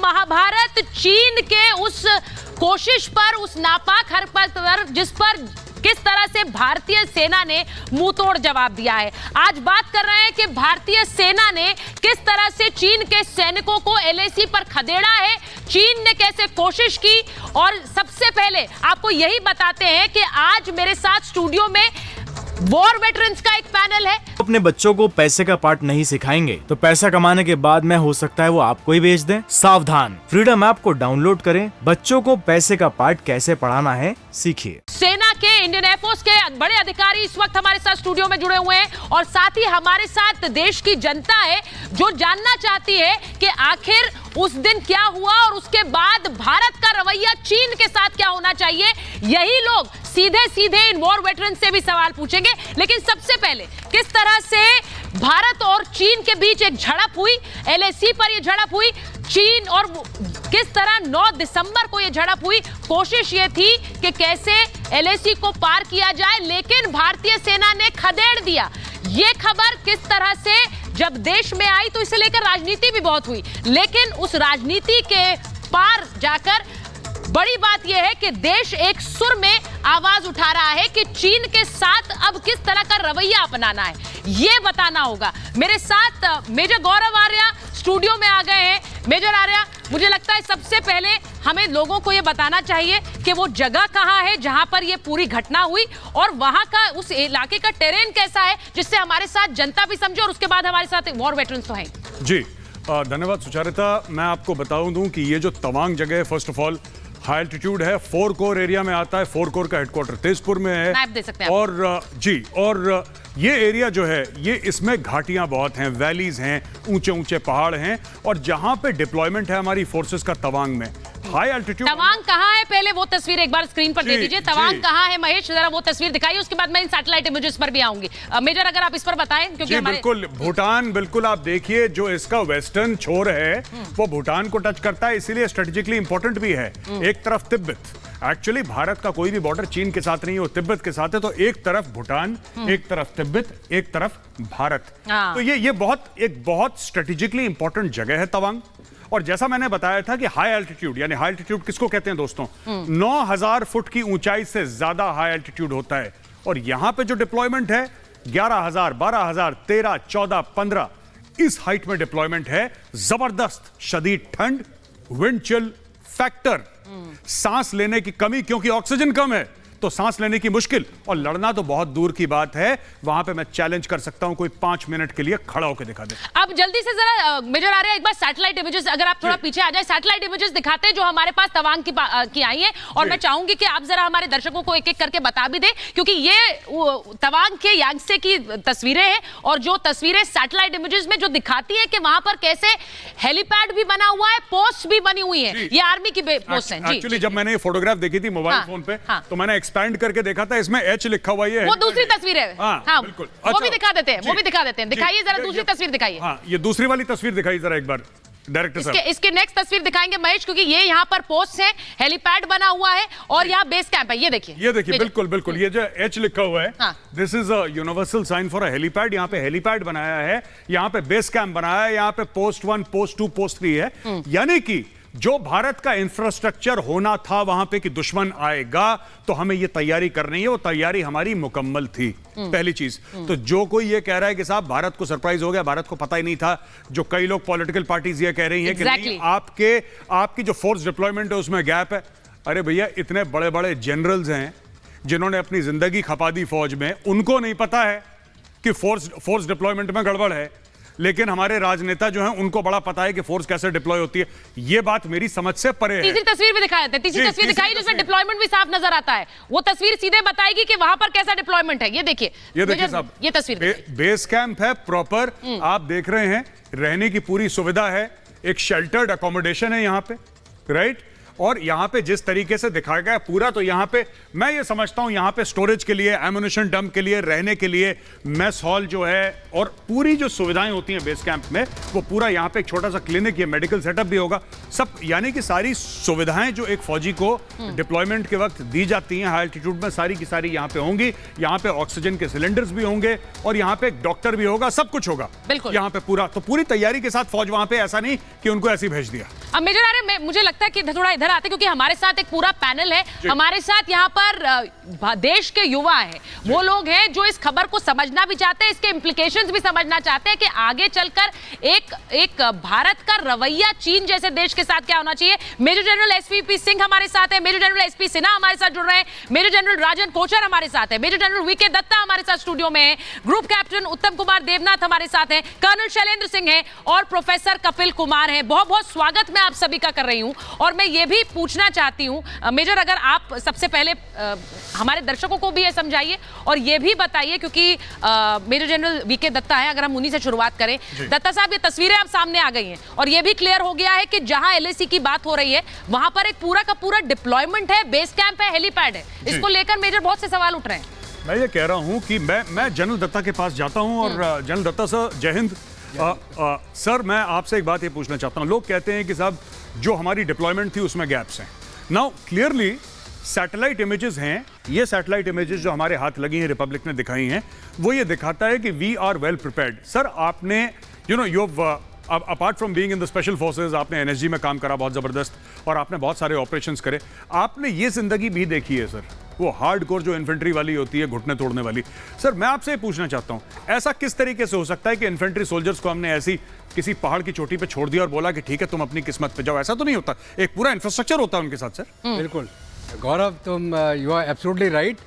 महाभारत चीन के उस कोशिश पर, उस नापाक हरकत पर, जिस पर किस तरह से भारतीय सेना ने मुंह तोड़ जवाब दिया है। आज बात कर रहे हैं कि भारतीय सेना ने किस तरह से चीन के सैनिकों को एलएसी पर खदेड़ा है, चीन ने कैसे कोशिश की। और सबसे पहले आपको यही बताते हैं कि आज मेरे साथ स्टूडियो में वॉर वेटरन्स का एक पैनल है। अपने बच्चों को पैसे का पाठ नहीं सिखाएंगे तो पैसा कमाने के बाद में हो सकता है वो आपको ही बेच दें। सावधान, फ्रीडम ऐप को डाउनलोड करें, बच्चों को पैसे का पाठ कैसे पढ़ाना है सीखिए। सेना के, इंडियन एयरफोर्स के बड़े अधिकारी इस वक्त हमारे साथ स्टूडियो में जुड़े हुए हैं और साथ ही हमारे साथ देश की जनता है जो जानना चाहती है कि आखिर उस दिन क्या हुआ और उसके बाद भारत का रवैया चीन के साथ क्या होना चाहिए। यही लोग सीधे सीधे इन वॉर वेटरन से भी सवाल पूछेंगे। लेकिन सबसे पहले किस तरह से भारत और चीन के बीच एक झड़प हुई, एलएसी पर यह झड़प हुई, चीन और किस तरह 9 दिसंबर को यह झड़प हुई। कोशिश यह थी कि कैसे एलएसी को पार किया जाए, लेकिन भारतीय सेना ने खदेड़ दिया। यह खबर किस तरह से जब देश में आई तो इसे लेकर राजनीति भी बहुत हुई, लेकिन उस राजनीति के पार जाकर बड़ी बात यह है कि देश एक सुर में आवाज उठा रहा है कि चीन के साथ अब किस तरह का रवैया अपनाना है, यह बताना होगा। मेरे साथ मेजर गौरव आर्या स्टूडियो में आ गए हैं। मेजर आर्या, मुझे लगता है सबसे पहले हमें लोगों को यह बताना चाहिए कि वो जगह कहां है जहां पर यह पूरी घटना हुई और वहां का, उस इलाके का टेरेन कैसा है, जिससे हमारे साथ जनता भी समझे और उसके बाद हमारे साथ वॉर वेटरन्स तो हैं। जी धन्यवाद सुचारिता। मैं आपको बताऊं दूं कि ये जो तवांग जगह है, first of all high altitude है, 4 कोर एरिया में आता है। 4 कोर का हेडक्वार्टर तेजपुर में है। मैप दे सकते हैं आप। और ये एरिया जो है, ये इसमें घाटियां बहुत हैं, वैलीज हैं, ऊंचे ऊंचे पहाड़ हैं और जहां पे डिप्लॉयमेंट है हमारी फोर्सेस का तवांग में। हाई एल्टीट्यूड तवांग कहां है, पहले वो तस्वीर एक बार स्क्रीन पर दे दीजिए। तवांग कहां है महेश, जरा वो तस्वीर दिखाइए, उसके बाद मैं इन सैटेलाइट इमेजेस पर भी आऊंगी। मेजर अगर आप इस पर बताएं, क्योंकि हमारे बिल्कुल भूटान, बिल्कुल आप देखिए जो इसका वेस्टर्न छोर है वो भूटान को टच करता है, इसीलिए स्ट्रेटेजिकली इंपॉर्टेंट भी है। एक तरफ तिब्बत, एक्चुअली भारत का कोई भी बॉर्डर चीन के साथ नहीं है, वो तिब्बत के साथ है। तो एक तरफ भूटान, एक तरफ तिब्बत, एक तरफ भारत। तो ये बहुत स्ट्रेटेजिकली इंपॉर्टेंट जगह है तवांग। और जैसा मैंने बताया था कि हाई एल्टीट्यूड, यानी हाई एल्टीट्यूड किसको कहते हैं दोस्तों, 9000 फुट की ऊंचाई से ज्यादा हाई एल्टीट्यूड होता है। और यहां पे जो डिप्लॉयमेंट है 11000, 12000, 13, 14, 15 इस हाइट में डिप्लॉयमेंट है। जबरदस्त शदीद ठंड, विंड चिल फैक्टर, सांस लेने की कमी, क्योंकि ऑक्सीजन कम है तो सांस लेने की मुश्किल, और लड़ना तो बहुत दूर की बात है। वहां पे मैं चैलेंज कर सकता हूं, कोई 5 मिनट के लिए खड़ा होकर दिखा दे। अब जल्दी से जरा मेजर आ रहा है, एक बार सैटेलाइट इमेजेस अगर आप थोड़ा पीछे आ जाए, सैटेलाइट इमेजेस दिखाते हैं जो हमारे पास तवांग की आई है। और मैं चाहूंगी कि आप जरा हमारे दर्शकों को एक एक करके बता भी दे, क्योंकि ये तवांग के यांगसे की तस्वीरें हैं और जो तस्वीरें सैटेलाइट इमेजेस में जो दिखाती है कि वहां पर कैसे हेलीपैड भी बना हुआ है, पोस्ट भी बनी हुई है, ये आर्मी की पोस्ट है। एक्चुअली जब मैंने ये फोटोग्राफ देखी थी मोबाइल फोन पे, तो मैंने एक्सपैंड करके देखा था, इसमें एच लिखा हुआ है। वो दूसरी तस्वीर है। हाँ, बिल्कुल। वो भी दिखा देते हैं, दिखाइए जरा दूसरी तस्वीर दिखाइए। हाँ, ये दूसरी वाली तस्वीर दिखाइए जरा एक बार डायरेक्टर साहब। इसके नेक्स्ट तस्वीर दिखाएंगे महेश, क्योंकि ये यहाँ पर पोस्ट है, हेलीपैड बना हुआ है और यहाँ बेस कैंप है। ये देखिए बिल्कुल ये जो एच लिखा हुआ है, this is a universal sign for a helipad. यहाँ पे हेलीपैड बनाया है, यहाँ पे बेस कैंप बनाया है, यहाँ पे पोस्ट 1, पोस्ट 2, पोस्ट 3 है। यानी कि जो भारत का इंफ्रास्ट्रक्चर होना था वहां पे कि दुश्मन आएगा तो हमें ये तैयारी करनी है, वो तैयारी हमारी मुकम्मल थी। पहली चीज तो जो कोई ये कह रहा है कि साहब भारत को सरप्राइज हो गया, भारत को पता ही नहीं था, जो कई लोग पॉलिटिकल पार्टीज ये कह रही हैं कि नहीं, आपकी जो फोर्स डिप्लॉयमेंट है उसमें गैप है। अरे भैया, इतने बड़े बड़े जनरल्स हैं जिन्होंने अपनी जिंदगी खपा दी फौज में, उनको नहीं पता है कि फोर्स डिप्लॉयमेंट में गड़बड़ है। लेकिन हमारे राजनेता जो हैं उनको बड़ा पता है कि फोर्स कैसे डिप्लॉय होती है। ये बात मेरी समझ से परे है। तीसरी तस्वीर भी दिखाई देते हैं, तीसरी तस्वीर दिखाई जिसमें डिप्लॉयमेंट भी साफ नजर आता है। वो तस्वीर सीधे बताएगी कि वहां पर कैसा डिप्लॉयमेंट है। ये देखिए साहब, ये तस्वीर बेस कैंप है प्रॉपर, आप देख रहे हैं, रहने की पूरी सुविधा है, एक शेल्टर्ड अकोमोडेशन है यहाँ पे, राइट। और यहाँ पे जिस तरीके से दिखाया गया पूरा, तो यहाँ पे मैं ये समझता हूँ यहाँ पे स्टोरेज के लिए, एम्युनिशन डंप के लिए, रहने के लिए मेस हॉल जो है और पूरी जो सुविधाएं होती हैं बेस कैंप में, वो पूरा यहाँ पे एक छोटा सा क्लिनिक या मेडिकल सेटअप भी होगा सब, यानी कि सारी सुविधाएं जो एक फौजी को डिप्लॉयमेंट के वक्त दी जाती हैं हाई एल्टीट्यूड में, सारी की सारी यहाँ पे होंगी। यहाँ पे ऑक्सीजन के सिलेंडर्स भी होंगे और यहाँ पे एक डॉक्टर भी होगा, सब कुछ होगा बिल्कुल यहाँ पे पूरा। तो पूरी तैयारी के साथ फौज वहां पे, ऐसा नहीं कि उनको ऐसे ही भेज दिया। अब मेजर आर्य, मुझे लगता है कि थोड़ा इधर आते, क्योंकि हमारे साथ एक पूरा पैनल है, हमारे साथ यहाँ पर देश के युवा हैं, वो लोग हैं जो इस खबर को समझना भी चाहते हैं, इसके इंप्लीकेशंस भी समझना चाहते हैं कि आगे चलकर एक भारत का रवैया चीन जैसे देश के साथ क्या होना चाहिए। मेजर जनरल एसपी सिंह हमारे साथ है, मेजर जनरल एसपी सिन्हा हमारे साथ जुड़ रहे हैं, मेजर जनरल राजन कोचर हमारे साथ है, मेजर जनरल वीके दत्ता हमारे साथ स्टूडियो में है, ग्रुप कैप्टन उत्तम कुमार देवनाथ हमारे साथ हैं, कर्नल शैलेंद्र सिंह है और प्रोफेसर कपिल कुमार है। बहुत बहुत स्वागत मैं आप सभी का कर रही हूं। और मैं ये भी पूछना चाहती हूं मेजर, अगर आप सबसे पहले हमारे दर्शकों को भी ये समझाइए और ये भी बताइए, क्योंकि मेजर जनरल वीके दत्ता है, अगर हम उन्हीं से शुरुआत करें। दत्ता साहब, ये तस्वीरें अब सामने आ गई हैं और ये भी क्लियर हो गया है कि जहां एलएसी की बात हो रही है वहां पर एक पूरा का पूरा डिप्लॉयमेंट है, बेस कैंप है, हेलीपैड है। इसको लेकर मेजर बहुत से सवाल उठ रहे हैं। मैं ये कह रहा हूं कि मैं जनरल दत्ता के पास जाता हूं और जनरल दत्ता सर, जय हिंद। सर, मैं आपसे एक बात ये पूछना चाहता हूं। लोग कहते हैं कि साहब जो हमारी डिप्लॉयमेंट थी उसमें गैप्स हैं। नाउ क्लियरली सैटेलाइट इमेजेस हैं, ये सैटेलाइट इमेजेस जो हमारे हाथ लगी हैं, रिपब्लिक ने दिखाई हैं, वो ये दिखाता है कि we are well prepared. Sir, आपने apart from being in the special forces, आपने एनएसजी में काम करा बहुत जबरदस्त और आपने बहुत सारे ऑपरेशंस करे। आपने ये जिंदगी भी देखी है सर, वो हार्डकोर जो इन्फेंट्री वाली होती है, घुटने तोड़ने वाली। सर, मैं आपसे पूछना चाहता हूं, ऐसा किस तरीके से हो सकता है कि इन्फेंट्री सोल्जर्स को हमने ऐसी किसी पहाड़ की चोटी पे छोड़ दिया और बोला कि ठीक है तुम अपनी किस्मत पे जाओ? ऐसा तो नहीं होता, एक पूरा इंफ्रास्ट्रक्चर होता है उनके साथ। सर बिल्कुल गौरव, तुम यू आर एब्सोल्युटली राइट।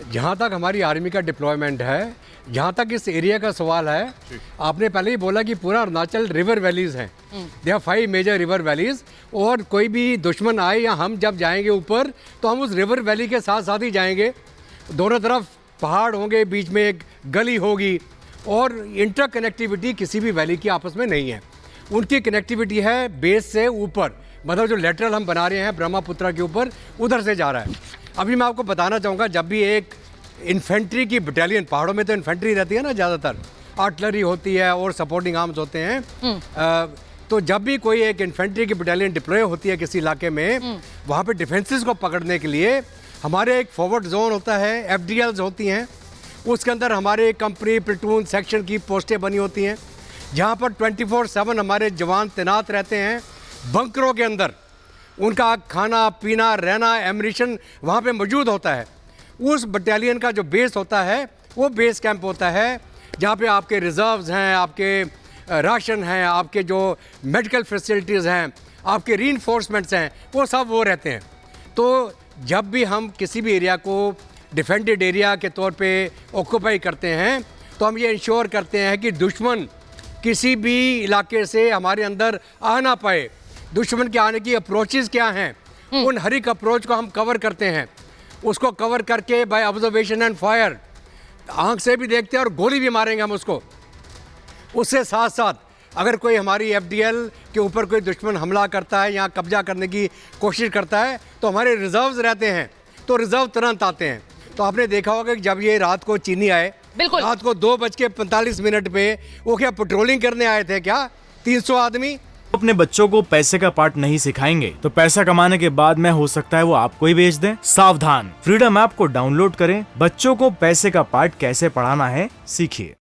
जहाँ तक हमारी आर्मी का डिप्लॉयमेंट है, जहाँ तक इस एरिया का सवाल है, आपने पहले ही बोला कि पूरा अरुणाचल रिवर वैलीज हैं। They are 5 major river valleys, और कोई भी दुश्मन आए या हम जब जाएंगे ऊपर तो हम उस रिवर वैली के साथ साथ ही जाएंगे। दोनों तरफ पहाड़ होंगे, बीच में एक गली होगी और इंटर कनेक्टिविटी किसी भी वैली की आपस में नहीं है। उनकी कनेक्टिविटी है बेस से ऊपर, मतलब जो लेटरल हम बना रहे हैं ब्रह्मपुत्रा के ऊपर, उधर से जा रहा है। अभी मैं आपको बताना चाहूँगा, जब भी एक इन्फेंट्री की बटालियन, पहाड़ों में तो इन्फेंट्री रहती है ना ज़्यादातर, आर्टिलरी होती है और सपोर्टिंग आर्म्स होते हैं, तो जब भी कोई एक इन्फेंट्री की बटालियन डिप्लॉय होती है किसी इलाके में, वहाँ पे डिफेंसेस को पकड़ने के लिए हमारे एक फॉरवर्ड जोन होता है, एफडीएल्स होती हैं, उसके अंदर हमारे कंपनी, प्लेटून, सेक्शन की पोस्टें बनी होती हैं, जहाँ पर 24/7 हमारे जवान तैनात रहते हैं। बंकरों के अंदर उनका खाना पीना, रहना, एम्यूनिशन वहाँ पे मौजूद होता है। उस बटालियन का जो बेस होता है वो बेस कैंप होता है, जहाँ पे आपके रिजर्व्स हैं, आपके राशन हैं, आपके जो मेडिकल फैसिलिटीज़ हैं, आपके रीइंफोर्समेंट्स हैं, वो सब वो रहते हैं। तो जब भी हम किसी भी एरिया को डिफेंडेड एरिया के तौर पे ऑक्यूपाई करते हैं, तो हम ये इंश्योर करते हैं कि दुश्मन किसी भी इलाके से हमारे अंदर आ ना पाए। दुश्मन के आने की अप्रोचेस क्या हैं, उन हर एक अप्रोच को हम कवर करते हैं। उसको कवर करके बाय ऑब्जर्वेशन एंड फायर, आंख से भी देखते हैं और गोली भी मारेंगे हम उसको। उससे साथ साथ अगर कोई हमारी एफडीएल के ऊपर कोई दुश्मन हमला करता है या कब्जा करने की कोशिश करता है, तो हमारे रिजर्व्स रहते हैं, तो रिजर्व तुरंत आते हैं। तो आपने देखा होगा कि जब ये रात को चीनी आए, बिल्कुल रात को 2:45 पे, वो क्या पेट्रोलिंग करने आए थे क्या 300 आदमी? अपने बच्चों को पैसे का पार्ट नहीं सिखाएंगे तो पैसा कमाने के बाद में हो सकता है वो आपको ही बेच दें। सावधान, फ्रीडम ऐप को डाउनलोड करें, बच्चों को पैसे का पार्ट कैसे पढ़ाना है सीखिए।